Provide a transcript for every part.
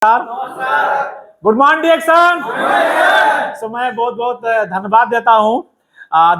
Good morning डिएक्शन। सो मैं बहुत बहुत धन्यवाद देता हूँ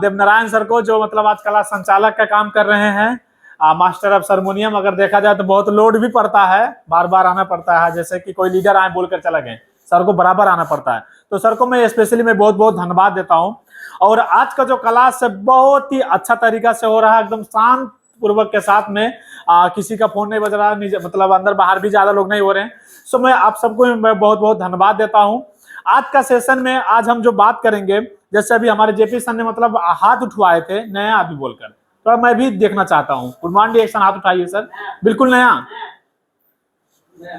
देवनारायण सर को, जो मतलब आज कला संचालक का काम कर रहे हैं। मास्टर ऑफ हारमोनियम अगर देखा जाए तो बहुत लोड भी पड़ता है, बार बार आना पड़ता है। जैसे कि कोई लीडर आए बोलकर चला गए, सर को बराबर आना पड़ता है। तो सर को मैं स्पेशली मैं बहुत बहुत धन्यवाद देता हूँ। और आज का जो क्लास है बहुत ही अच्छा तरीका से हो रहा है, एकदम शांत पूर्वक के साथ में। किसी का फोन नहीं बज रहा, मतलब अंदर बाहर भी ज्यादा लोग नहीं हो रहे हैं। सो मैं आप सबको मैं बहुत बहुत धन्यवाद देता हूं। आज का सेशन में आज हम जो बात करेंगे, जैसे अभी हमारे जेपी सर ने मतलब हाथ उठवाए थे नया अभी बोलकर, तो मैं भी देखना चाहता हूं। गुड मॉर्निंग डिएक्शन, हाथ उठाइए सर, बिल्कुल नया।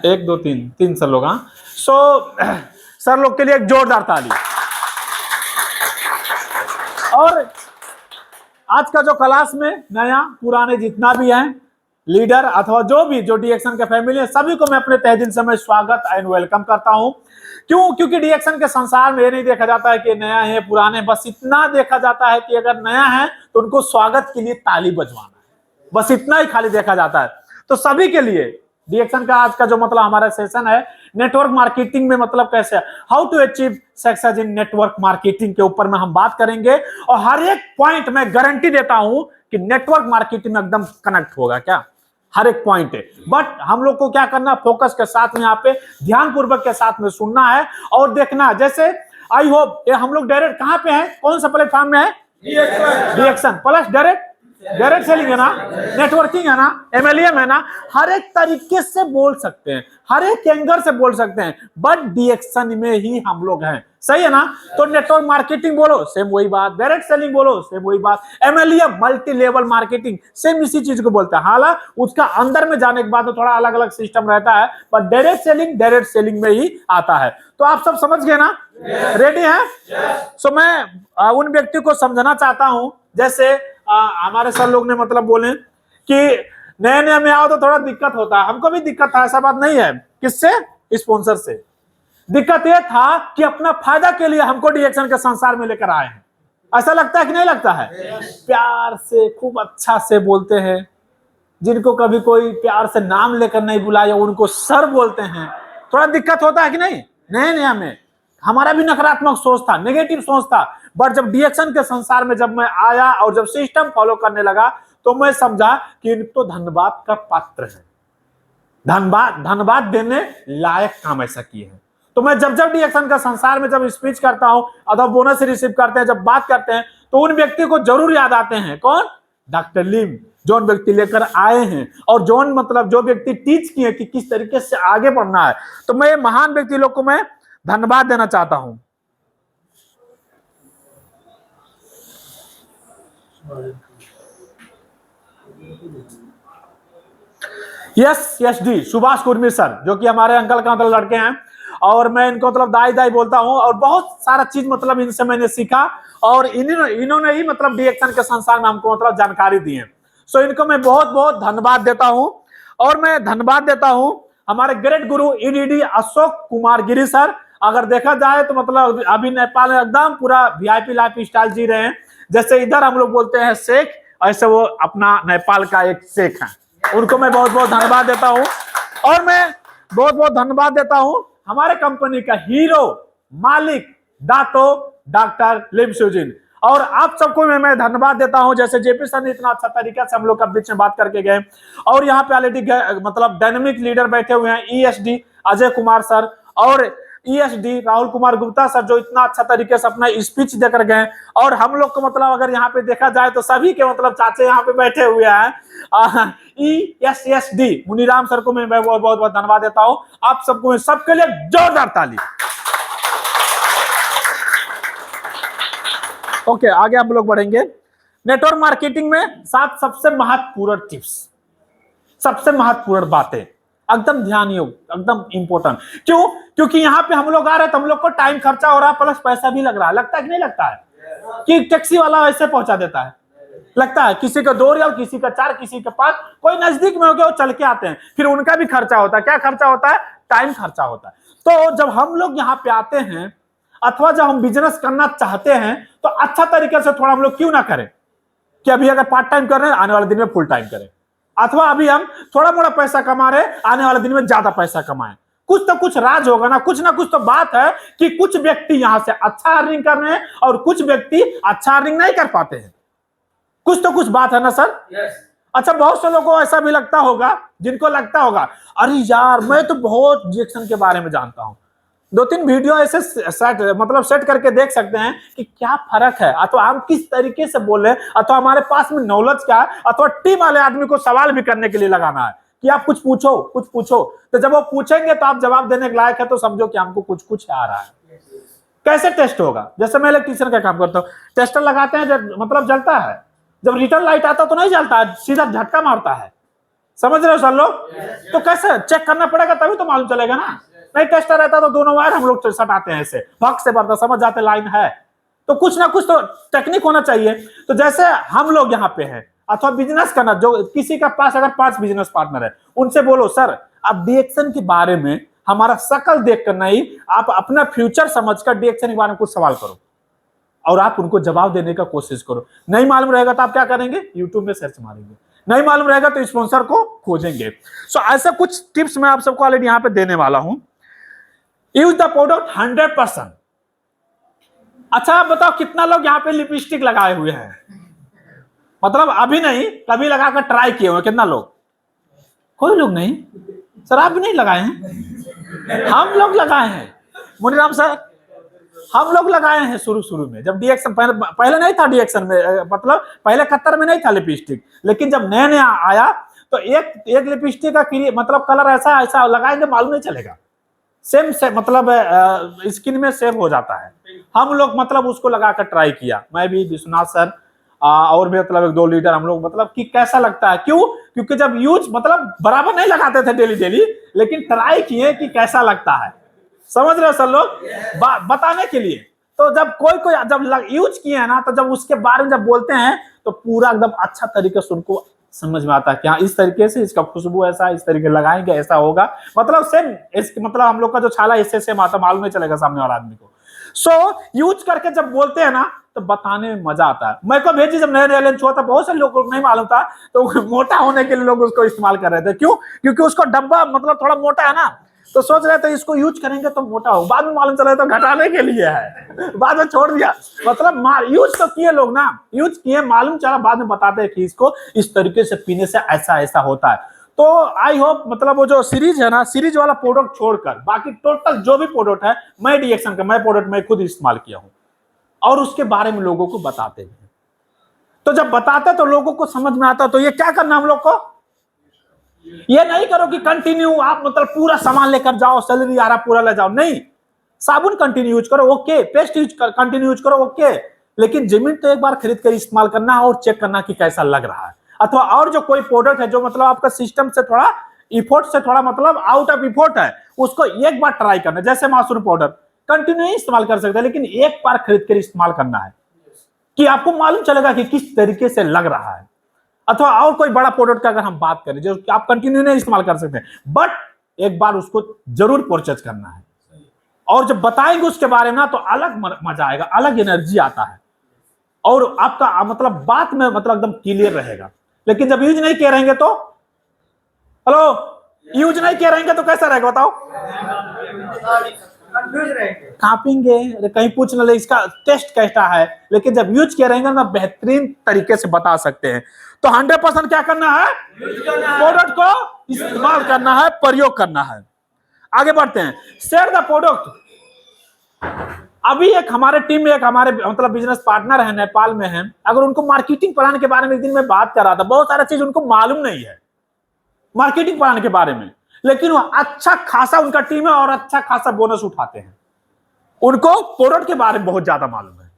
1 2 3 सर लोग। हाँ, सो सर लोग के लिए एक जोरदार ताली। और आज का जो क्लास में नया पुराने जितना भी है लीडर अथवा जो भी जो डिएक्शन के फैमिली है, सभी को मैं अपने तहे दिल से मैं स्वागत एंड वेलकम करता हूं। क्यों? क्योंकि डिएक्शन के संसार में ये नहीं देखा जाता है कि नया है पुराने, बस इतना देखा जाता है कि अगर नया है तो उनको स्वागत के लिए ताली बजवाना है, बस इतना ही खाली देखा जाता है। तो सभी के लिए डिएक्शन का आज का जो मतलब हमारा सेशन है नेटवर्क मार्केटिंग में मतलब कैसे how to achieve success in network marketing के ऊपर में हम बात करेंगे। और हर एक पॉइंट में गारंटी देता हूं कि नेटवर्क मार्केटिंग में एकदम कनेक्ट होगा, क्या हर एक पॉइंट है। बट हम लोग को क्या करना, फोकस के साथ में यहाँ पे ध्यान पूर्वक के साथ में सुनना है और देखना है। जैसे आई होप ये हम लोग डायरेक्ट कहां पे हैं, कौन सा प्लेटफॉर्म में है? डिएक्शन प्लस डायरेक्ट सेलिंग है ना, नेटवर्किंग है ना, एमएलएम है ना। हर एक तरीके से बोल सकते हैं, हर एक एंगल से बोल सकते हैं, बट डिएक्शन में ही हम लोग हैं, सही है ना। तो नेटवर्क मार्केटिंग बोलो सेम वही बात, डायरेक्ट सेलिंग बोलो सेम वही बात, MLM multi level marketing same इसी चीज को बोलता है। हालांकि उसका अंदर में जाने के बाद तो थोड़ा अलग अलग सिस्टम रहता है, बट डायरेक्ट सेलिंग में ही आता है। तो आप सब समझ गए ना, रेडी है? सो मैं उन व्यक्ति को समझना चाहता हूं, जैसे हमारे सर लोग ने मतलब बोले कि नए नए में आओ तो थोड़ा दिक्कत होता है। हमको भी दिक्कत था, ऐसा बात नहीं है। किससे? स्पॉन्सर से। दिक्कत यह था कि अपना फायदा के लिए हमको डिएक्शन के संसार में लेकर आए हैं। ऐसा लगता है कि नहीं लगता है? प्यार से खूब अच्छा से बोलते हैं, जिनको कभी कोई प्यार से नाम लेकर नहीं बुलाया उनको सर बोलते हैं। थोड़ा दिक्कत होता है कि नहीं? नए नया में हमारा भी नकारात्मक सोच था, नेगेटिव सोच था। बट जब डिएक्शन के संसार में जब मैं आया और जब सिस्टम फॉलो करने लगा तो मैं समझा कि इन तो धन्यवाद का पात्र है, धन्यवाद देने लायक काम ऐसा किए हैं। तो मैं जब जब डिएक्शन का संसार में जब स्पीच करता हूं अथवा बोनस रिसीव करते हैं, जब बात करते हैं, तो उन व्यक्ति को जरूर याद आते हैं। कौन? डॉक्टर लिम, जोन व्यक्ति लेकर आए हैं और जोन मतलब जो व्यक्ति टीच किए कि किस तरीके से आगे बढ़ना है। तो मैं महान व्यक्ति लोग को मैं धन्यवाद देना चाहता हूं। Yes D Subhash Kurmi sir, जो कि हमारे अंकल का मतलब लड़के हैं, और मैं इनको मतलब दाई बोलता हूं। और बहुत सारा चीज मतलब इनसे मैंने सीखा और इन्होंने ही मतलब डिएक्शन के संसार में हमको मतलब जानकारी दी है। सो इनको मैं बहुत बहुत धन्यवाद देता हूं। और मैं धन्यवाद देता हूं हमारे ग्रेट गुरु ईडीडी अशोक कुमार गिरी सर। अगर देखा जाए तो मतलब अभी नेपाल में एकदम पूरा वीआईपी लाइफ स्टाइल जी रहे हैं। जैसे इधर हम लोग बोलते हैं शेख, ऐसे वो अपना नेपाल का एक शेख है। उनको मैं बहुत बहुत धन्यवाद देता हूं। और मैं बहुत बहुत धन्यवाद देता हूं हमारे कंपनी का हीरो मालिक डॉक्टर लिम सुजिन। और आप सबको मैं धन्यवाद देता हूं, जैसे जेपी सर ने इतना अच्छा तरीका से हम लोग का बीच में बात करके गए। और यहाँ पे ऑलरेडी मतलब डायनेमिक लीडर बैठे हुए हैं, ईएसडी अजय कुमार सर और ईएसडी राहुल कुमार गुप्ता सर, जो इतना अच्छा तरीके से अपना स्पीच देकर गए। और हम लोग को मतलब अगर यहाँ पे देखा जाए तो सभी के मतलब चाचे यहाँ पे बैठे हुए हैं। ईएसडी मुनीराम सर को मैं बहुत बहुत धन्यवाद देता हूँ। आप सबको सबके लिए जोरदार ताली। ओके, आगे हम लोग बढ़ेंगे। नेटवर्क मार्केटिंग में 7 सबसे महत्वपूर्ण टिप्स, सबसे महत्वपूर्ण बातें, एकदम ध्यान योग, एकदम इंपॉर्टेंट। क्यों? क्योंकि यहाँ पे हम लोग आ रहे हैं तो हम लोग को टाइम खर्चा हो रहा है, प्लस पैसा भी लग रहा है। लगता है कि नहीं लगता है कि टैक्सी वाला ऐसे पहुंचा देता है? लगता है किसी का 2 रियल, किसी का 4, किसी का 5, कोई नजदीक में हो गया वो चल के आते हैं, फिर उनका भी खर्चा होता है। क्या खर्चा होता है? टाइम खर्चा होता है। तो जब हम लोग यहाँ पे आते हैं अथवा जब हम बिजनेस करना चाहते हैं तो अच्छा तरीके से थोड़ा हम लोग क्यों ना करें कि अभी अगर पार्ट टाइम कर रहे हैं आने वाले दिन में फुल टाइम करें, अथवा अभी हम थोड़ा मोड़ा पैसा कमा रहे हैं आने वाले दिन में ज्यादा पैसा कमाएं। कुछ तो कुछ राज होगा ना कुछ तो बात है कि कुछ व्यक्ति यहां से अच्छा अर्निंग कर रहे हैं और कुछ व्यक्ति अच्छा अर्निंग नहीं कर पाते हैं। कुछ तो कुछ बात है ना सर? अच्छा, बहुत से लोगों को ऐसा भी लगता होगा, जिनको लगता होगा अरे यार मैं तो बहुत डीएक्शन के बारे में जानता हूं। 2-3 वीडियो ऐसे सेट करके देख सकते हैं कि क्या फर्क है, अथवा हम किस तरीके से बोल रहे हैं, अथवा हमारे पास में नॉलेज क्या है, अथवा टीम वाले आदमी को सवाल भी करने के लिए लगाना है कि आप कुछ पूछो। तो जब वो पूछेंगे तो आप जवाब देने के लायक है, तो समझो कि हमको कुछ आ रहा है। कैसे टेस्ट होगा? जैसे मैं इलेक्ट्रीशियन का काम करता हूँ, टेस्टर लगाते हैं जब मतलब जलता है, जब रिटर्न लाइट आता तो नहीं जलता, सीधा झटका मारता है। समझ रहे हो सर लोग? तो कैसे चेक करना पड़ेगा, तभी तो मालूम चलेगा ना। नहीं टेस्टर रहता तो दोनों वायर हम लोग सटाते हैं, ऐसे भक से भरता, समझ जाते लाइन है। तो कुछ ना कुछ तो टेक्निक होना चाहिए। तो जैसे हम लोग यहाँ पे हैं, अथवा बिजनेस करना, जो किसी का पास अगर 5 बिजनेस पार्टनर है, उनसे बोलो सर आप डीएक्शन के बारे में हमारा शकल देख कर नहीं, आप अपना फ्यूचर समझकर डीएक्शन के बारे में कुछ सवाल करो और आप उनको जवाब देने का कोशिश करो। नहीं मालूम रहेगा तो आप क्या करेंगे? यूट्यूब में सर्च मारेंगे। नहीं मालूम रहेगा तो स्पॉन्सर को खोजेंगे। सो ऐसे कुछ टिप्स मैं आप सबको ऑलरेडी यहां पे देने वाला हूं। Use the product 100%। अच्छा आप बताओ कितना लोग यहाँ पे लिपस्टिक लगाए हुए हैं? मतलब अभी नहीं, कभी लगाकर ट्राई किए हुए कितना लोग? कोई लोग नहीं। सर आप भी नहीं लगाए हैं? हम लोग लगाए हैं मुनीराम सर, हम लोग लगाए हैं शुरू में, जब डीएक्शन पहले नहीं था, डीएक्शन में मतलब पहले 71 में नहीं था लिपस्टिक, लेकिन जब नया आया तो एक लिपस्टिक का मतलब कलर ऐसा लगाएंगे मालूम नहीं चलेगा, सेम से मतलब स्किन में सेव हो जाता है। हम लोग मतलब उसको लगाकर ट्राई किया, मैं भी, विश्वनाथ सर और भी मतलब 1-2 लीडर हम लोग, मतलब कि कैसा लगता है। क्यों? क्योंकि जब यूज मतलब बराबर नहीं लगाते थे डेली, लेकिन ट्राई किए कि कैसा लगता है। समझ रहे हो सर लोग? बताने के लिए। तो जब कोई जब यूज किए हैं ना, तो जब उसके बारे में जब बोलते हैं तो पूरा एकदम अच्छा तरीके से उनको समझ में आता है कि हाँ इस तरीके से इसका खुशबू ऐसा, इस तरीके लगाएंगे ऐसा होगा, मतलब सेम मतलब हम लोग का जो छाला इससे सेम आता, मालूम नहीं चलेगा सामने वाला आदमी को। सो यूज करके जब बोलते हैं ना तो बताने में मजा आता है। मैं को भेजी जब नया लॉन्च हुआ था, बहुत से लोगों को नहीं मालूम था, तो मोटा होने के लिए लोग उसको इस्तेमाल कर रहे थे। क्यों? क्योंकि उसको डब्बा मतलब थोड़ा मोटा है ना, तो सोच रहे थे इसको यूज करेंगे तो मोटा हो, बाद में मालूम चला तो घटाने के लिए है, बाद में छोड़ दिया। मतलब यूज तो किए लोग ना, यूज किए, मालूम चला, बाद में बताते हैं कि इसको इस तरीके से पीने से ऐसा होता है। तो आई होप मतलब वो जो सीरीज है ना, सीरीज वाला प्रोडक्ट छोड़कर बाकी टोटल जो भी प्रोडक्ट है, मैं डीएक्शन का प्रोडक्ट मैं खुद इस्तेमाल किया हूं और उसके बारे में लोगों को बताते हैं। तो जब बताते तो लोगों को समझ में आता। तो ये क्या करना हम लोग को, ये नहीं करो कि कंटिन्यू आप मतलब पूरा सामान लेकर जाओ, सैलरी आ रहा पूरा ले जाओ, नहीं। साबुन कंटिन्यू यूज करो, ओके, पेस्ट यूज कर कंटिन्यू यूज करो, ओके, लेकिन जमीन तो एक बार खरीद कर इस्तेमाल करना और चेक करना कि कैसा लग रहा है। अथवा और जो कोई प्रोडक्ट है जो मतलब आपका सिस्टम से थोड़ा इफोर्ट से थोड़ा मतलब आउट ऑफ इफोर्ट है, उसको एक बार ट्राई करना। जैसे मासूम पाउडर कंटिन्यू इस्तेमाल कर सकते हैं, लेकिन एक बार खरीद कर इस्तेमाल करना है कि आपको मालूम चलेगा कि किस तरीके से लग रहा है। अथवा और कोई बड़ा प्रोडक्ट का अगर हम बात करें जो आप कंटिन्यू नहीं इस्तेमाल कर सकते, बट एक बार उसको जरूर परचेज करना है। और जब बताएंगे उसके बारे में ना तो अलग मजा आएगा, अलग एनर्जी आता है और आपका मतलब बात में मतलब एकदम क्लियर रहेगा। लेकिन जब यूज नहीं किए रहेंगे तो, हेलो, यूज नहीं किए रहेंगे तो कैसा रहेगा बताओ? कापेंगे, कहीं पूछ न ले इसका टेस्ट कैसा है, लेकिन जब यूज किए रहेंगे ना बेहतरीन तरीके से बता सकते हैं। तो 100% क्या करना है? प्रोडक्ट को इस्तेमाल करना है, प्रयोग करना है। आगे बढ़ते हैं। Share the product. अभी एक हमारे टीम में एक हमारे मतलब बिजनेस पार्टनर है, नेपाल में है। अगर उनको मार्केटिंग प्लान के बारे में एक दिन मैं बात कर रहा था, बहुत सारा चीज उनको मालूम नहीं है मार्केटिंग प्लान के बारे में, लेकिन वो अच्छा खासा उनका टीम है और अच्छा खासा बोनस उठाते हैं। उनको प्रोडक्ट के बारे में बहुत ज्यादा मालूम है।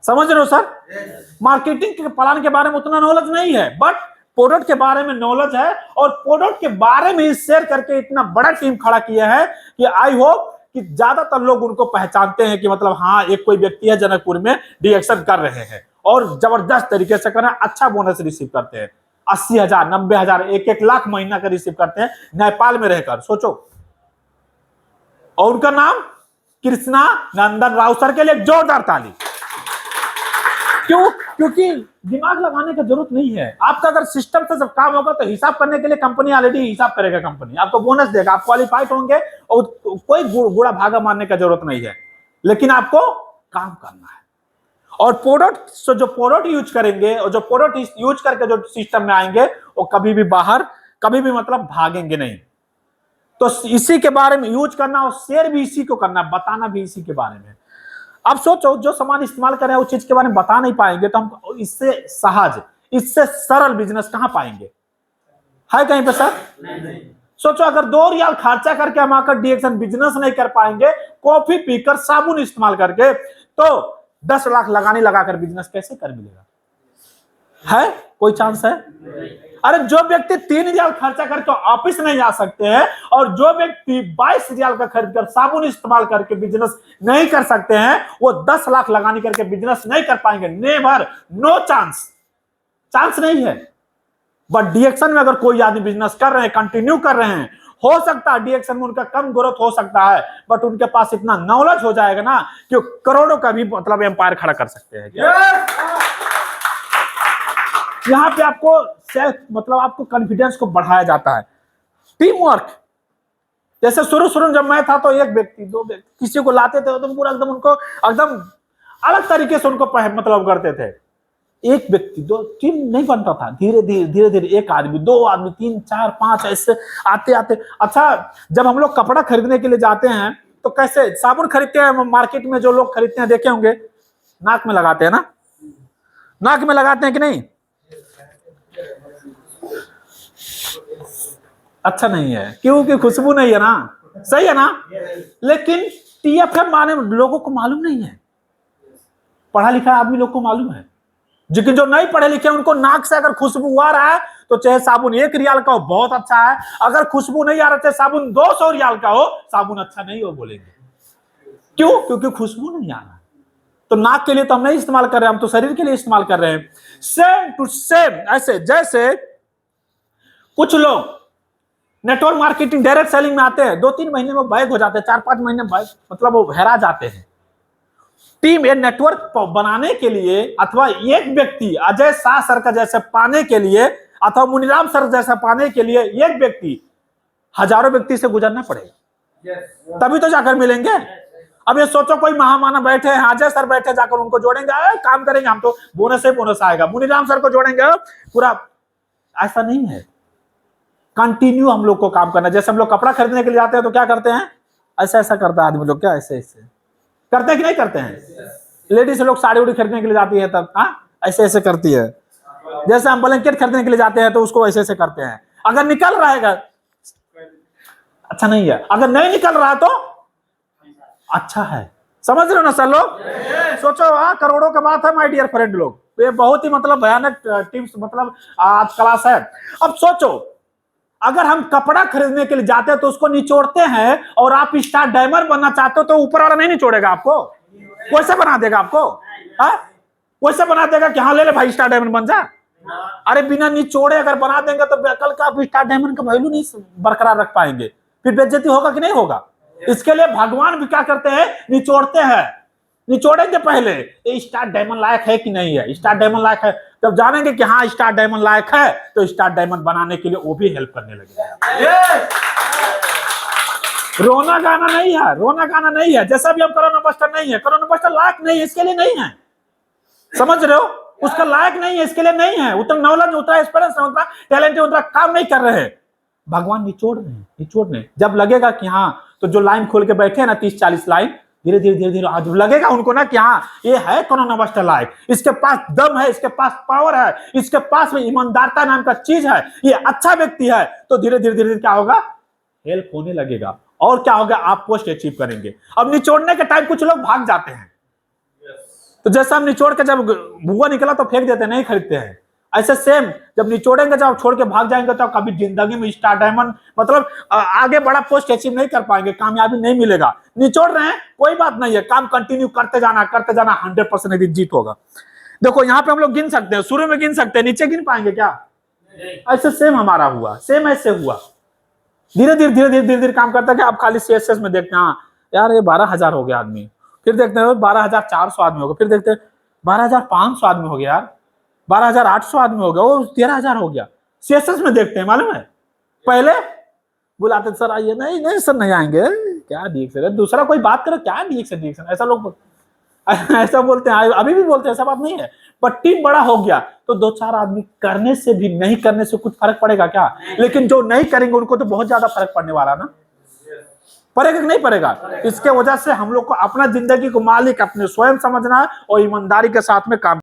समझ रहे हो सर? मार्केटिंग के प्लान के बारे में उतना नॉलेज नहीं है, बट प्रोडक्ट के बारे में नॉलेज है और प्रोडक्ट के बारे में शेयर करके इतना बड़ा टीम खड़ा किया है कि आई होप कि ज्यादातर लोग उनको पहचानते हैं कि मतलब हाँ एक कोई व्यक्ति है जनकपुर में डीएक्शन कर रहे हैं और जबरदस्त तरीके से कर रहे हैं, अच्छा बोनस रिसीव करते हैं। 80,000, 90,000, 1-1 लाख महीना का रिसीव करते हैं नेपाल में रहकर, सोचो। और उनका नाम कृष्णा नंदन राव सर के लिए जोरदार ताली। क्यों? क्योंकि दिमाग लगाने की जरूरत नहीं है। आपका अगर सिस्टम से सब काम होगा तो हिसाब करने के लिए कंपनी ऑलरेडी हिसाब करेगा, कंपनी आपको बोनस देगा, आप क्वालिफाइड होंगे और कोई गुड़ा भागा मारने की जरूरत नहीं है, लेकिन आपको काम करना है। और प्रोडक्ट जो प्रोडक्ट यूज करेंगे और जो प्रोडक्ट यूज करके जो सिस्टम में आएंगे वो कभी भी बाहर, कभी भी मतलब भागेंगे नहीं। तो इसी के बारे में यूज करना और शेयर भी इसी को करना, बताना भी इसी के बारे में। अब सोचो, जो सामान इस्तेमाल कर रहे हैं उस चीज के बारे में बता नहीं पाएंगे तो हम इससे सहज, इससे सरल बिजनेस कहां पाएंगे? है कहीं पे सर? नहीं। सोचो अगर 2 रियाल खर्चा करके हम आकर डीएक्शन बिजनेस नहीं कर पाएंगे, कॉफी पीकर साबुन इस्तेमाल करके, तो 10 लाख लगाकर बिजनेस कैसे कर मिलेगा? है कोई चांस है? अरे जो व्यक्ति 3 रियाल खर्चा करके ऑफिस नहीं आ सकते हैं और जो व्यक्ति 22 रियाल का खरीद कर साबुन इस्तेमाल करके बिजनेस नहीं कर सकते हैं, वो 10 लाख लगाने करके बिजनेस नहीं कर पाएंगे। नेवर, नो चांस, चांस नहीं है। बट डीएक्शन में अगर कोई आदमी बिजनेस कर रहे हैं, कंटिन्यू कर रहे हैं, हो सकता है डीएक्शन में उनका कम ग्रोथ हो सकता है, बट उनके पास इतना नॉलेज हो जाएगा ना कि करोड़ों का भी मतलब एम्पायर खड़ा कर सकते हैं। यहां पे आपको सेल्फ मतलब आपको कॉन्फिडेंस को बढ़ाया जाता है। टीम वर्क, जैसे शुरू जब मैं था तो 1 व्यक्ति 2 व्यक्ति किसी को लाते थे तो पूरा एकदम उनको एकदम अलग तरीके से उनको मतलब करते थे। 1 व्यक्ति 2 टीम नहीं बनता था। धीरे धीरे 1 आदमी 2 आदमी 3 4 5 ऐसे आते आते। अच्छा, जब हम लोग कपड़ा खरीदने के लिए जाते हैं तो कैसे साबुन खरीदते हैं मार्केट में, जो लोग खरीदते हैं देखे होंगे, नाक में लगाते हैं ना, नाक में लगाते हैं कि नहीं? अच्छा नहीं है क्योंकि खुशबू नहीं है ना, सही है ना? लेकिन टीएफएम माने लोगों को मालूम नहीं है, पढ़ा लिखा आदमी लोग को मालूम है, लेकिन जो नहीं पढ़े लिखे उनको नाक से अगर खुशबू आ रहा है तो चाहे साबुन 1 रियाल का हो बहुत अच्छा है, अगर खुशबू नहीं आ रहा चाहे साबुन 200 रियाल का हो, साबुन अच्छा नहीं हो बोलेंगे। क्यों? क्योंकि खुशबू नहीं आ रहा। तो नाक के लिए तो हम नहीं इस्तेमाल कर रहे हैं, हम तो शरीर के लिए इस्तेमाल कर रहे हैं। सेम टू सेम ऐसे जैसे कुछ लोग नेटवर्क मार्केटिंग डायरेक्ट सेलिंग में आते हैं, 2-3 महीने में बैग हो जाते हैं, 4-5 महीने बैग मतलब वो हेरा जाते हैं। टीम ये नेटवर्क बनाने के लिए अथवा एक व्यक्ति अजय शाह सर का जैसे पाने के लिए अथवा मुनीराम सर जैसा पाने के लिए एक व्यक्ति हजारों व्यक्ति से गुजरना पड़ेगा, तभी तो जाकर मिलेंगे। अब ये सोचो कोई महामानव बैठे हैं, अजय सर बैठे, जाकर उनको जोड़ेंगे, काम करेंगे हम तो बोनस से बोनस आएगा, मुनीराम सर को जोड़ेंगे पूरा, ऐसा नहीं है। कंटिन्यू हम लोग को काम करना। जैसे हम लोग कपड़ा खरीदने के लिए जाते हैं तो क्या करते हैं, ऐसा ऐसा करता है आदमी लोग, क्या ऐसे ऐसे करते हैं कि नहीं करते हैं? लेडीज लोग साड़ी उड़ी खरीदने के लिए जाती है तब ऐसे ऐसे करती है। जैसे हम ब्लैंकेट खरीदने के लिए जाते हैं तो उसको ऐसे ऐसे करते हैं। अगर निकल रहेगा अच्छा नहीं है, अगर नहीं निकल रहा तो अच्छा है। समझ रहे हो ना सर लोग? सोचो करोड़ों का बात है माय डियर फ्रेंड लोग, ये बहुत ही मतलब भयानक टिप्स मतलब आज क्लास है। अब सोचो अगर हम कपड़ा खरीदने के लिए जाते हैं तो उसको निचोड़ते हैं और आप स्टार डायमंड बनना चाहते हो तो ऊपर वाला नहीं निचोड़ेगा आपको, वैसे बना देगा आपको, वैसे बना देगा कि हाँ ले ले भाई स्टार डायमंड बन जा। अरे बिना निचोड़े अगर बना देंगे तो कल का आप स्टार डायमंड का वैल्यू नहीं बरकरार रख पाएंगे, फिर बेइज्जती होगा कि नहीं होगा? इसके लिए भगवान भी क्या करते हैं, निचोड़ते हैं। निचोड़ेंगे पहले ये स्टार डायमंड लायक है कि नहीं है, स्टार डायमंड लायक है, जब जानेंगे कि हाँ स्टार डायमंड लायक है तो स्टार डायमंड बनाने के लिए वो भी हेल्प करने लगेगा। रोना गाना नहीं है, रोना गाना नहीं है। जैसा भी हम कोरोना बस्टर नहीं है, कोरोना बस्टर लायक नहीं है, इसके लिए नहीं है, समझ रहे हो? उसका लायक नहीं है, इसके लिए नहीं है, उतना नॉलेज उतना एक्सपीरियंस उतना टैलेंट उतना काम नहीं कर रहे हैं। भगवान निचोड़ रहे हैं, निचोड़ रहे हैं। जब लगेगा कि हाँ, तो जो लाइन खोल के बैठे हैं ना 30-40 लाइन, धीरे धीरे आज लगेगा उनको ना कि हाँ ये है कोरोना बस्टर लाइफ, इसके पास दम है, इसके पास पावर है, इसके पास में ईमानदारता नाम का चीज है, ये अच्छा व्यक्ति है, तो धीरे धीरे क्या होगा, हेल्प होने लगेगा और क्या होगा, आप पोस्ट अचीव करेंगे। अब निचोड़ने के टाइम कुछ लोग भाग जाते हैं, तो जैसा हम निचोड़ के जब भुआ निकला तो फेंक देते, नहीं खरीदते हैं। ऐसे सेम जब निचोड़ेंगे, जब छोड़ के भाग जाएंगे तो कभी जिंदगी में स्टार डायमंड मतलब आगे बड़ा पोस्ट अचीव नहीं कर पाएंगे, कामयाबी नहीं मिलेगा। निचोड़ रहे हैं कोई बात नहीं है, काम कंटिन्यू करते जाना 100% एक दिन जीत होगा। देखो यहाँ पे हम लोग गिन सकते हैं, शुरू में गिन सकते हैं, नीचे गिन पाएंगे क्या? ऐसे सेम हमारा हुआ, सेम ऐसे हुआ। धीरे धीरे काम करता है कि आप खाली CSS में देखते हैं हाँ यार ये 12,000 हो गया आदमी, फिर देखते हैं 12,400 आदमी होगा, फिर देखते हैं 12,500 आदमी हो गया यार, 12,800 आदमी हो गया, वो 13,000 हो गया। सेशंस में देखते हैं, मालूम है पहले बुलाते सर आइए, नहीं नहीं सर नहीं आएंगे, क्या रिएक्शन है, दूसरा कोई बात करे क्या रिएक्शन, ऐसा लोग ऐसा बोलते हैं, अभी भी बोलते हैं, ऐसा बात नहीं है। पर टीम बड़ा हो गया तो 2-4 आदमी करने से भी नहीं करने से कुछ फर्क पड़ेगा क्या? लेकिन जो नहीं करेंगे उनको तो बहुत ज्यादा फर्क पड़ने वाला ना, पड़ेगा कि नहीं पड़ेगा? इसके वजह से हम लोग को अपना जिंदगी को मालिक अपने स्वयं समझना और ईमानदारी के साथ में काम